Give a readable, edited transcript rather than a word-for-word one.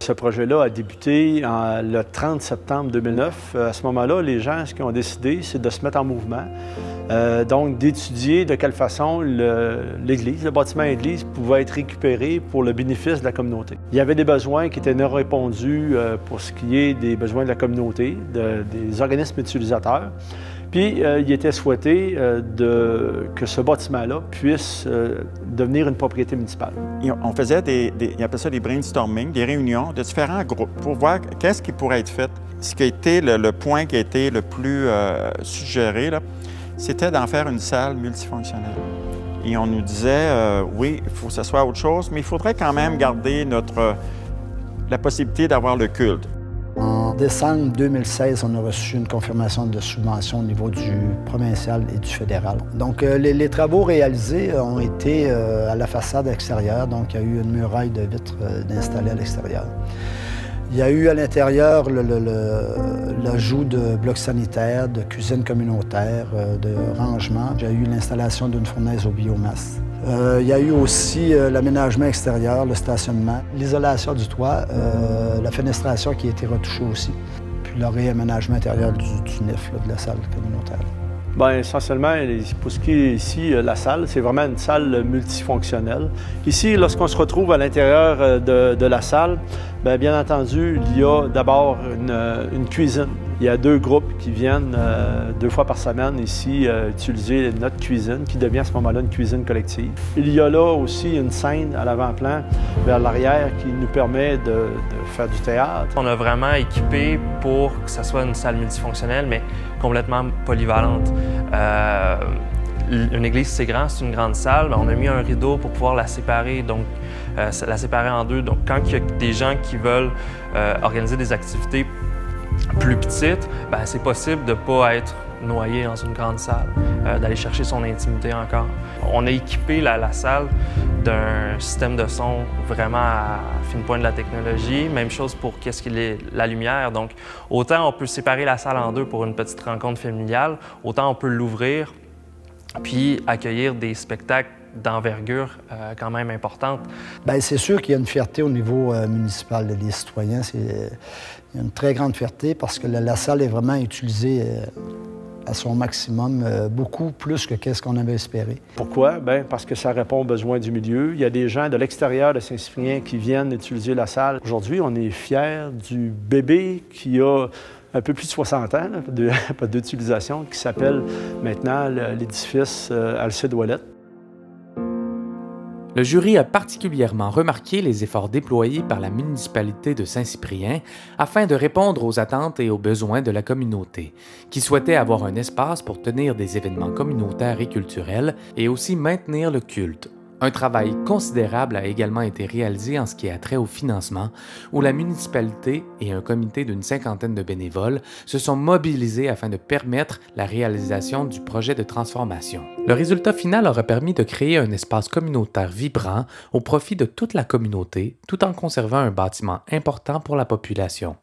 Ce projet-là a débuté le 30 septembre 2009. À ce moment-là, les gens, ce qu'ils ont décidé, c'est de se mettre en mouvement. Donc, d'étudier de quelle façon l'église, le bâtiment église, pouvait être récupéré pour le bénéfice de la communauté. Il y avait des besoins qui étaient non répondus pour ce qui est des besoins de la communauté, des organismes utilisateurs. Puis, il était souhaité que ce bâtiment-là puisse devenir une propriété municipale. On faisait ils appellent ça des brainstorming, des réunions de différents groupes pour voir qu'est-ce qui pourrait être fait. Ce qui a été le point qui a été le plus suggéré, c'était d'en faire une salle multifonctionnelle. Et on nous disait, oui, il faut que ce soit autre chose, mais il faudrait quand même garder la possibilité d'avoir le culte. En décembre 2016, on a reçu une confirmation de subvention au niveau du provincial et du fédéral. Donc, les travaux réalisés ont été à la façade extérieure. Donc, il y a eu une muraille de vitres d'installer à l'extérieur. Il y a eu à l'intérieur l'ajout de blocs sanitaires, de cuisine communautaire, de rangement. Il y a eu l'installation d'une fournaise au biomasse. Il y a eu aussi l'aménagement extérieur, le stationnement, l'isolation du toit, la fenestration qui a été retouchée aussi, puis le réaménagement intérieur du nef de la salle communautaire. Bien, essentiellement, pour ce qui est ici, la salle, c'est vraiment une salle multifonctionnelle. Ici, lorsqu'on se retrouve à l'intérieur de la salle, bien entendu, il y a d'abord une cuisine. Il y a 2 groupes qui viennent 2 fois par semaine ici utiliser notre cuisine, qui devient à ce moment-là une cuisine collective. Il y a là aussi une scène à l'avant-plan, vers l'arrière, qui nous permet de faire du théâtre. On a vraiment équipé pour que ça soit une salle multifonctionnelle, mais complètement polyvalente. Une église, c'est grand, c'est une grande salle, mais on a mis un rideau pour pouvoir la séparer, donc la séparer en 2. Donc, quand il y a des gens qui veulent organiser des activités plus petites, c'est possible de ne pas être noyé dans une grande salle, d'aller chercher son intimité encore. On a équipé la salle d'un système de son vraiment à fine pointe de la technologie. Même chose pour qu'est-ce qu'il est la lumière. Donc, autant on peut séparer la salle en 2 pour une petite rencontre familiale, autant on peut l'ouvrir puis accueillir des spectacles d'envergure quand même importante. Bien, c'est sûr qu'il y a une fierté au niveau municipal des citoyens. Il y a une très grande fierté parce que la salle est vraiment utilisée à son maximum, beaucoup plus que ce qu'on avait espéré. Pourquoi? Bien, parce que ça répond aux besoins du milieu. Il y a des gens de l'extérieur de Saint-Cyprien qui viennent utiliser la salle. Aujourd'hui, on est fiers du bébé qui a un peu plus de 60 ans d'utilisation, qui s'appelle maintenant l'édifice Alcide Ouellet. Le jury a particulièrement remarqué les efforts déployés par la municipalité de Saint-Cyprien afin de répondre aux attentes et aux besoins de la communauté, qui souhaitait avoir un espace pour tenir des événements communautaires et culturels et aussi maintenir le culte. Un travail considérable a également été réalisé en ce qui a trait au financement, où la municipalité et un comité d'une 50aine de bénévoles se sont mobilisés afin de permettre la réalisation du projet de transformation. Le résultat final aura permis de créer un espace communautaire vibrant au profit de toute la communauté, tout en conservant un bâtiment important pour la population.